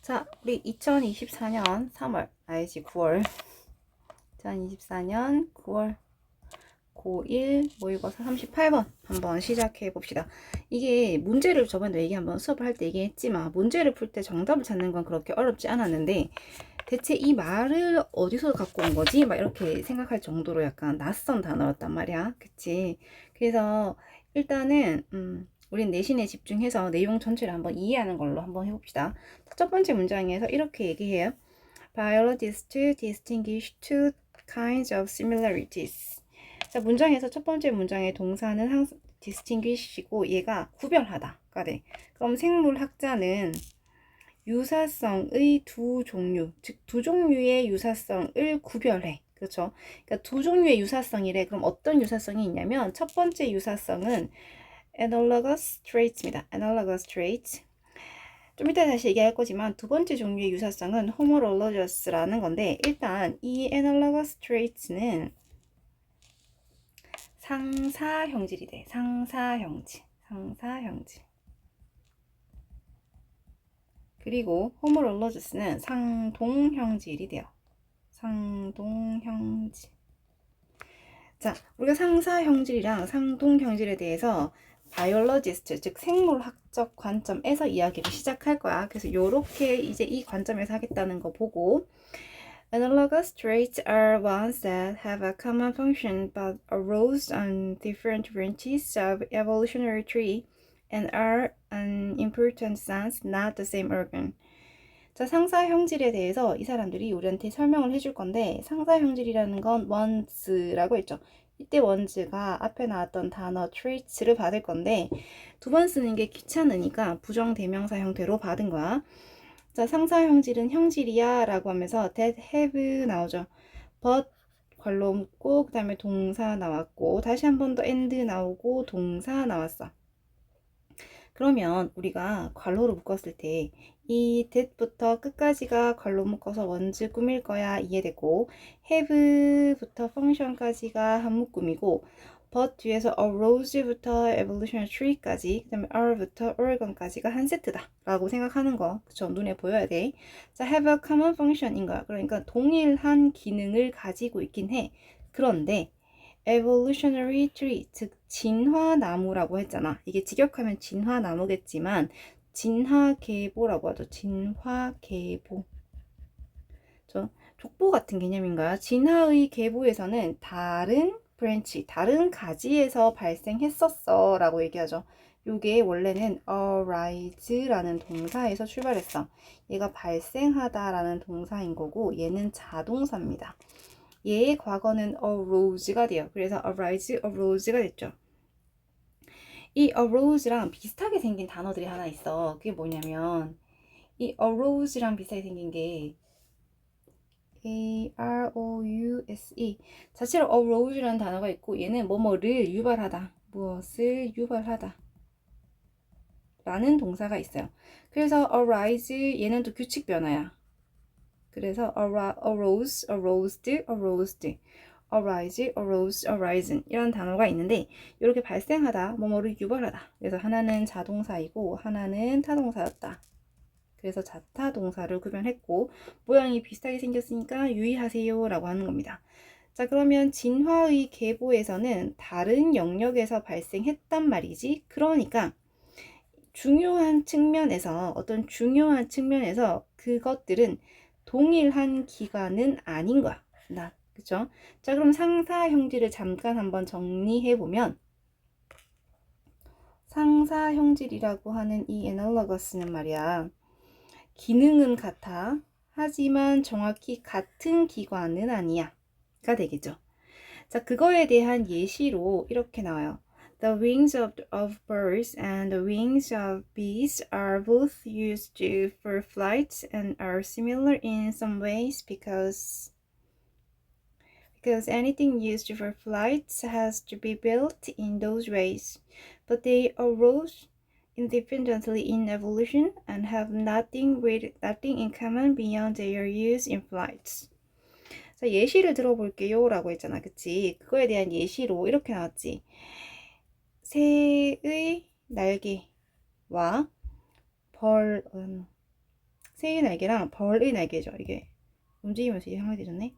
자, 우리 2024년 3월, 아니지 9월 2024년 9월 고1 모의고사 38번 한번 시작해 봅시다. 이게 문제를 저번에 얘기 한번 수업을 할 때 얘기했지만 문제를 풀 때 정답을 찾는 건 그렇게 어렵지 않았는데 대체 이 말을 어디서 갖고 온 거지? 막 이렇게 생각할 정도로 약간 낯선 단어였단 말이야. 그치? 그래서 일단은 우린 내신에 집중해서 내용 전체를 한번 이해하는 걸로 한번 해봅시다. 첫 번째 문장에서 이렇게 얘기해요. Biologists distinguish two kinds of similarities. 자, 문장에서 첫 번째 문장의 동사는 항상 distinguish이고 얘가 구별하다가 돼. 그럼 생물학자는 유사성의 두 종류, 즉 두 종류의 유사성을 구별해. 그렇죠? 그러니까 두 종류의 유사성이래. 그럼 어떤 유사성이 있냐면 첫 번째 유사성은 analogous traits입니다. analogous traits. 좀 이따 다시 얘기할 거지만 두 번째 종류의 유사성은 homologous라는 건데 일단 이 analogous traits는 상사형질이 돼. 상사형질. 그리고 homologous는 상동형질이 돼요. 상동형질. 자, 우리가 상사형질이랑 상동형질에 대해서 바이올로지스트, 즉 생물학적 관점에서 이야기를 시작할 거야. 그래서 요렇게 이제 이 관점에서 하겠다는 거 보고 Analogous traits are ones that have a common function but arose on different branches of evolutionary tree and are in important sense not the same organ. 자, 상사형질에 대해서 이 사람들이 우리한테 설명을 해줄 건데 상사형질이라는 건 ones라고 했죠. 이때 ones가 앞에 나왔던 단어 traits를 받을 건데 두 번 쓰는 게 귀찮으니까 부정대명사 형태로 받은 거야. 자, 상사형질은 형질이야 라고 하면서 that have 나오죠. but 괄호 묶고 그 다음에 동사 나왔고 다시 한 번 더 and 나오고 동사 나왔어. 그러면 우리가 괄호로 묶었을 때 이 that부터 끝까지가 괄호 묶어서 원즈 꾸밀 거야 이해되고 have부터 function까지가 한묶음이고 but 뒤에서 arose부터 evolutionary tree까지 그 다음에 are부터 organ까지가 한 세트다 라고 생각하는 거 그쵸? 눈에 보여야 돼. 자, have a common function인 거야. 그러니까 동일한 기능을 가지고 있긴 해. 그런데 evolutionary tree, 즉 진화나무라고 했잖아. 이게 직역하면 진화나무겠지만 진화계보라고 하죠. 진화계보. 족보 같은 개념인가요? 진화의 계보에서는 다른 브랜치, 다른 가지에서 발생했었어 라고 얘기하죠. 요게 원래는 arise라는 동사에서 출발했어. 얘가 발생하다 라는 동사인 거고 얘는 자동사입니다. 얘의 과거는 arose가 돼요. 그래서 arise, arose가 됐죠. 이 arose랑 비슷하게 생긴 단어들이 하나 있어. 그게 뭐냐면 이 arose랑 비슷하게 생긴 게 A-R-O-U-S-E 자체로 arouse라는 단어가 있고 얘는 뭐뭐를 유발하다, 무엇을 유발하다 라는 동사가 있어요. 그래서 arise 얘는 또 규칙 변화야. 그래서 arose, aroused, arosed, arise, arose, arisen 이런 단어가 있는데 이렇게 발생하다, 뭐뭐를 유발하다. 그래서 하나는 자동사이고 하나는 타동사였다. 그래서 자타 동사를 구별했고 모양이 비슷하게 생겼으니까 유의하세요 라고 하는 겁니다. 자, 그러면 진화의 계보에서는 다른 영역에서 발생했단 말이지. 그러니까 어떤 중요한 측면에서 그것들은 동일한 기관은 아닌 거야. 그쵸? 자, 그럼 상사형질을 잠깐 한번 정리해보면 상사형질이라고 하는 이 analogous는 말이야. 기능은 같아. 하지만 정확히 같은 기관은 아니야. 가 되겠죠. 자, 그거에 대한 예시로 이렇게 나와요. The wings of birds and the wings of bees are both used for flight and are similar in some ways because anything used for flight has to be built in those ways. But they arose independently in evolution and have nothing in common beyond their use in flights. 자, 예시를 들어볼게요 라고 했잖아. 그치? 그거에 대한 예시로 이렇게 나왔지. 새의 날개와 새의 날개랑 벌의 날개죠. 이게 움직이면서 이게 형성되졌네.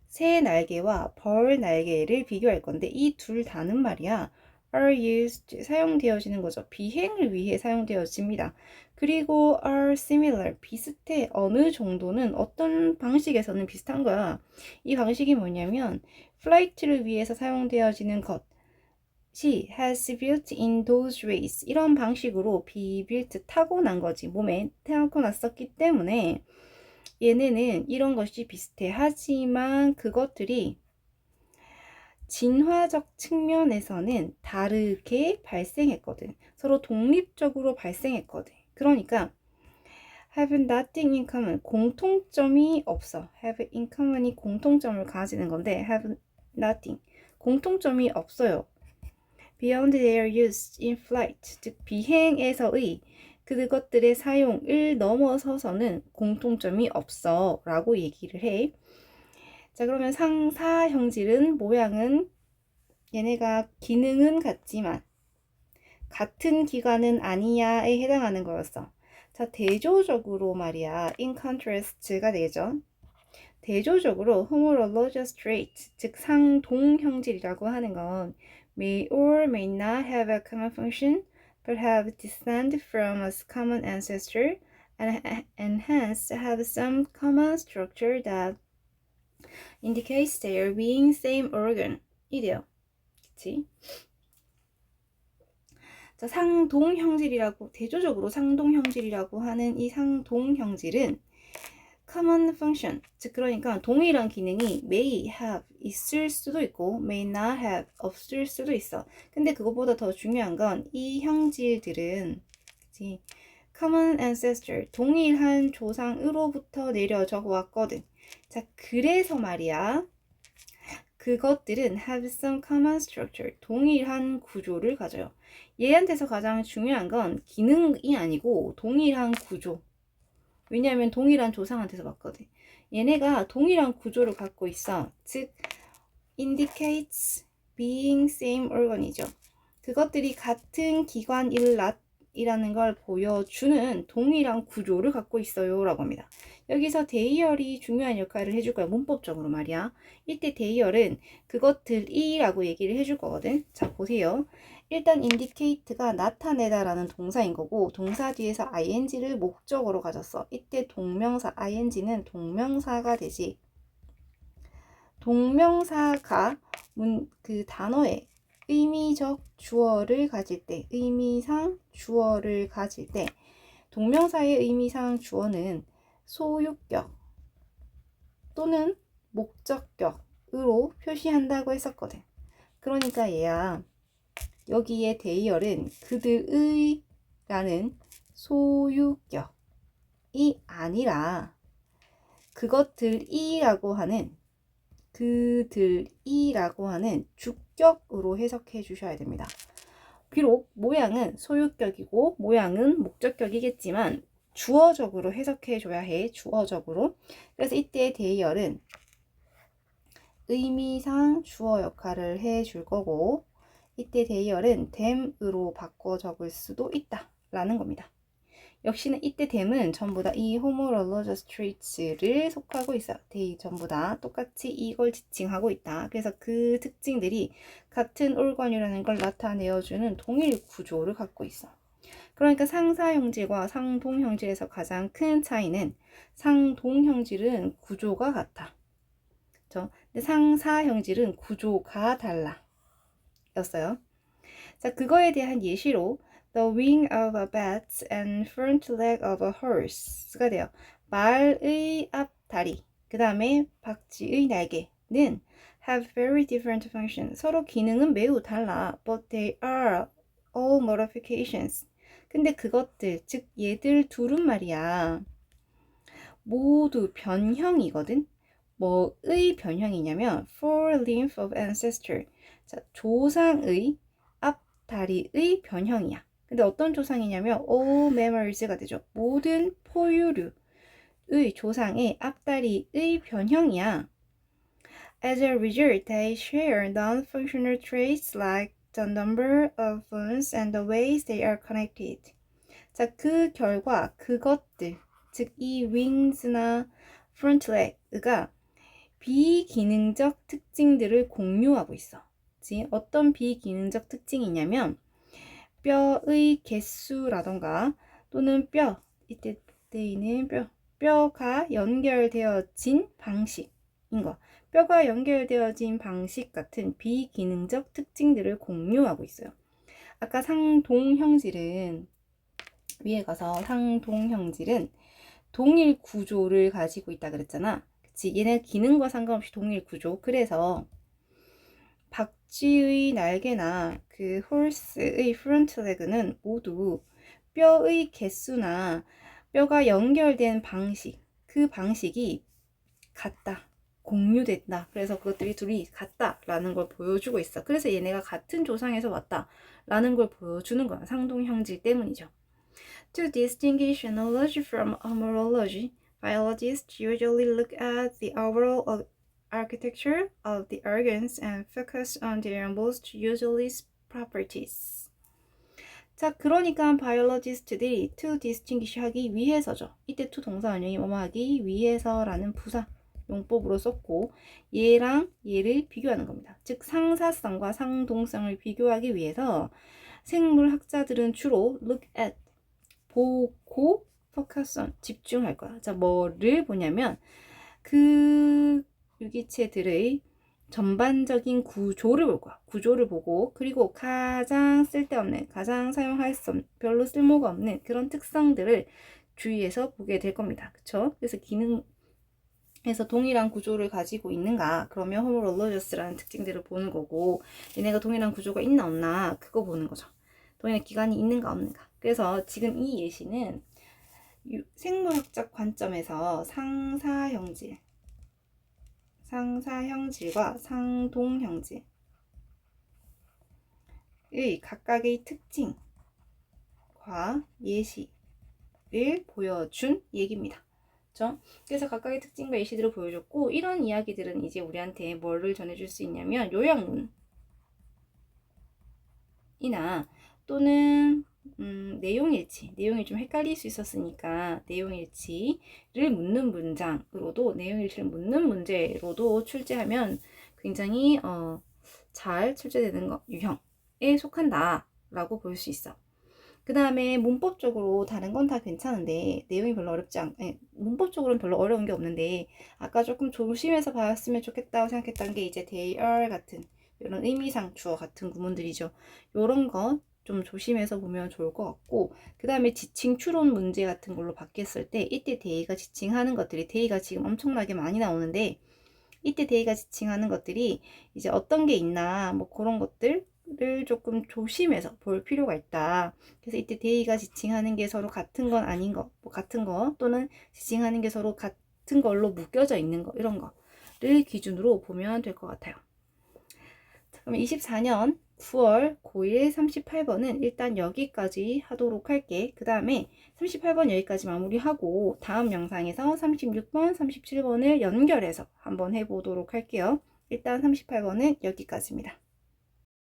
새 날개와 벌 날개를 비교할 건데 이 둘 다는 말이야 are used 사용되어지는 거죠. 비행을 위해 사용되어집니다. 그리고 are similar 비슷해. 어느 정도는 어떤 방식에서는 비슷한 거야. 이 방식이 뭐냐면 플라이트를 위해서 사용되어지는 것이 has built in those ways 이런 방식으로 be built 타고난 거지. 몸에 타고났었기 때문에 얘네는 이런 것이 비슷해. 하지만 그것들이 진화적 측면에서는 다르게 발생했거든. 서로 독립적으로 발생했거든. 그러니까 have nothing in common 공통점이 없어. have in common이 공통점을 가지는 건데 have nothing 공통점이 없어요. beyond their use in flight 즉 비행에서의 그것들의 사용을 넘어서서는 공통점이 없어 라고 얘기를 해. 자, 그러면 상사 형질은 모양은 얘네가 기능은 같지만 같은 기관은 아니야에 해당하는 거였어. 자, 대조적으로 말이야 in contrast가 되죠. 대조적으로 homologous trait 즉 상동 형질이라고 하는 건 may or may not have a common function but have descended from a common ancestor and hence have some common structure that indicates their being same organ 이래요. 그치? 자, 상동형질이라고 대조적으로 상동형질이라고 하는 이 상동형질은 common function 즉 그러니까 동일한 기능이 may have 있을 수도 있고 may not have 없을 수도 있어. 근데 그것보다 더 중요한 건 이 형질들은 그치? common ancestor 동일한 조상으로부터 내려져 왔거든. 자, 그래서 말이야 그것들은 have some common structure 동일한 구조를 가져요. 얘한테서 가장 중요한 건 기능이 아니고 동일한 구조. 왜냐하면 동일한 조상한테서 봤거든. 얘네가 동일한 구조를 갖고 있어. 즉 indicates being same organ이죠. 그것들이 같은 기관이라는 걸 보여주는 동일한 구조를 갖고 있어요 라고 합니다. 여기서 대의열이 중요한 역할을 해줄 거야. 문법적으로 말이야. 이때 대의열은 그것들이라고 얘기를 해줄 거거든. 자, 보세요. 일단 indicate가 나타내다 라는 동사인 거고 동사 뒤에서 ing를 목적으로 가졌어. 이때 동명사 ing는 동명사가 되지. 동명사가 그 단어의 의미적 주어를 가질 때 의미상 주어를 가질 때 동명사의 의미상 주어는 소유격 또는 목적격으로 표시한다고 했었거든. 그러니까 얘야 여기에 대의열은 그들의 라는 소유격이 아니라 그것들이라고 하는 그들이라고 하는 주격으로 해석해 주셔야 됩니다. 비록 모양은 소유격이고 모양은 목적격이겠지만 주어적으로 해석해 줘야 해. 주어적으로. 그래서 이때 대의열은 의미상 주어 역할을 해 줄 거고 이때 대의열은 them으로 바꿔 적을 수도 있다 라는 겁니다. 역시나 이때 them은 전부 다 이 homologous traits를 속하고 있어요. they 전부 다 똑같이 이걸 지칭하고 있다. 그래서 그 특징들이 같은 organ이라는 걸 나타내어주는 동일 구조를 갖고 있어. 그러니까 상사형질과 상동형질에서 가장 큰 차이는 상동형질은 구조가 같아. 그렇죠? 근데 상사형질은 구조가 달라. 였어요. 자, 그거에 대한 예시로 The wing of a bat and front leg of a horse가 돼요. 말의 앞다리, 그 다음에 박쥐의 날개는 have very different functions. 서로 기능은 매우 달라. But they are all modifications. 근데 그것들, 즉 얘들 둘은 말이야. 모두 변형이거든. 뭐의 변형이냐면 for lymph of ancestor. 자, 조상의 앞다리의 변형이야. 근데 어떤 조상이냐면 all mammalies가 되죠. 모든 포유류의 조상의 앞다리의 변형이야. As a result, they share non-functional traits like the number of bones and the ways they are connected. 자, 그 결과 그것들, 즉 이 wings나 front leg가 비기능적 특징들을 공유하고 있어. 즉 어떤 비기능적 특징이냐면 뼈의 개수라던가 또는 이때는 뼈가 연결되어진 방식인 거. 뼈가 연결되어진 방식 같은 비기능적 특징들을 공유하고 있어요. 아까 상동형질은 위에 가서 상동형질은 동일 구조를 가지고 있다 그랬잖아. 그치? 얘네 기능과 상관없이 동일 구조. 그래서 박쥐의 날개나 그 홀스의 프론트 레그는 모두 뼈의 개수나 뼈가 연결된 방식, 그 방식이 같다. 공유됐다. 그래서 그것들이 둘이 같다라는 걸 보여주고 있어. 그래서 얘네가 같은 조상에서 왔다라는 걸 보여주는 거야. 상동형질 때문이죠. To distinguish analogy from homology, biologists usually look at the overall architecture of the organs and focus on their most usual properties. 자, 그러니까 바이올로지스트들이 to distinguish 하기 위해서죠. 이때 to 동사 원형이 뭐뭐 하기 위해서라는 부사 용법으로 썼고 얘랑 얘를 비교하는 겁니다. 즉 상사성과 상동성을 비교하기 위해서 생물학자들은 주로 look at 보고 focus on 집중할 거야. 자, 뭐를 보냐면 그 유기체들의 전반적인 구조를 볼 거야. 구조를 보고 그리고 가장 쓸데없는, 가장 사용할 수 없는, 별로 쓸모가 없는 그런 특성들을 주의해서 보게 될 겁니다. 그쵸? 그래서 기능에서 동일한 구조를 가지고 있는가? 그러면 호모롤로저스라는 특징들을 보는 거고 얘네가 동일한 구조가 있나 없나? 그거 보는 거죠. 동일한 기관이 있는가 없는가? 그래서 지금 이 예시는 생물학적 관점에서 상사형질과 상동형질의 각각의 특징과 예시를 보여준 얘기입니다. 그렇죠? 그래서 각각의 특징과 예시들을 보여줬고 이런 이야기들은 이제 우리한테 뭐를 전해줄 수 있냐면 요약문이나 또는 내용일치, 내용이 좀 헷갈릴 수 있었으니까 내용일치를 묻는 문장으로도, 내용일치를 묻는 문제로도 출제하면 굉장히 잘 출제되는 유형에 속한다 라고 볼 수 있어. 그 다음에 문법적으로 다른 건 다 괜찮은데 내용이 별로 문법적으로는 별로 어려운 게 없는데 아까 조금 조심해서 봤으면 좋겠다고 생각했던 게 이제 they are 같은 이런 의미상 주어 같은 구문들이죠. 이런 거 좀 조심해서 보면 좋을 것 같고, 그 다음에 지칭 추론 문제 같은 걸로 바뀌었을 때 이때 대의가 지칭하는 것들이, 대의가 지금 엄청나게 많이 나오는데 이때 대의가 지칭하는 것들이 이제 어떤 게 있나 뭐 그런 것들을 조금 조심해서 볼 필요가 있다. 그래서 이때 대의가 지칭하는 게 서로 같은 건 아닌 거, 뭐 같은 거 또는 지칭하는 게 서로 같은 걸로 묶여져 있는 거, 이런 거를 기준으로 보면 될 것 같아요. 그럼 24년 9월 고1 38번은 일단 여기까지 하도록 할게. 그 다음에 38번 여기까지 마무리하고 다음 영상에서 36번, 37번을 연결해서 한번 해보도록 할게요. 일단 38번은 여기까지입니다.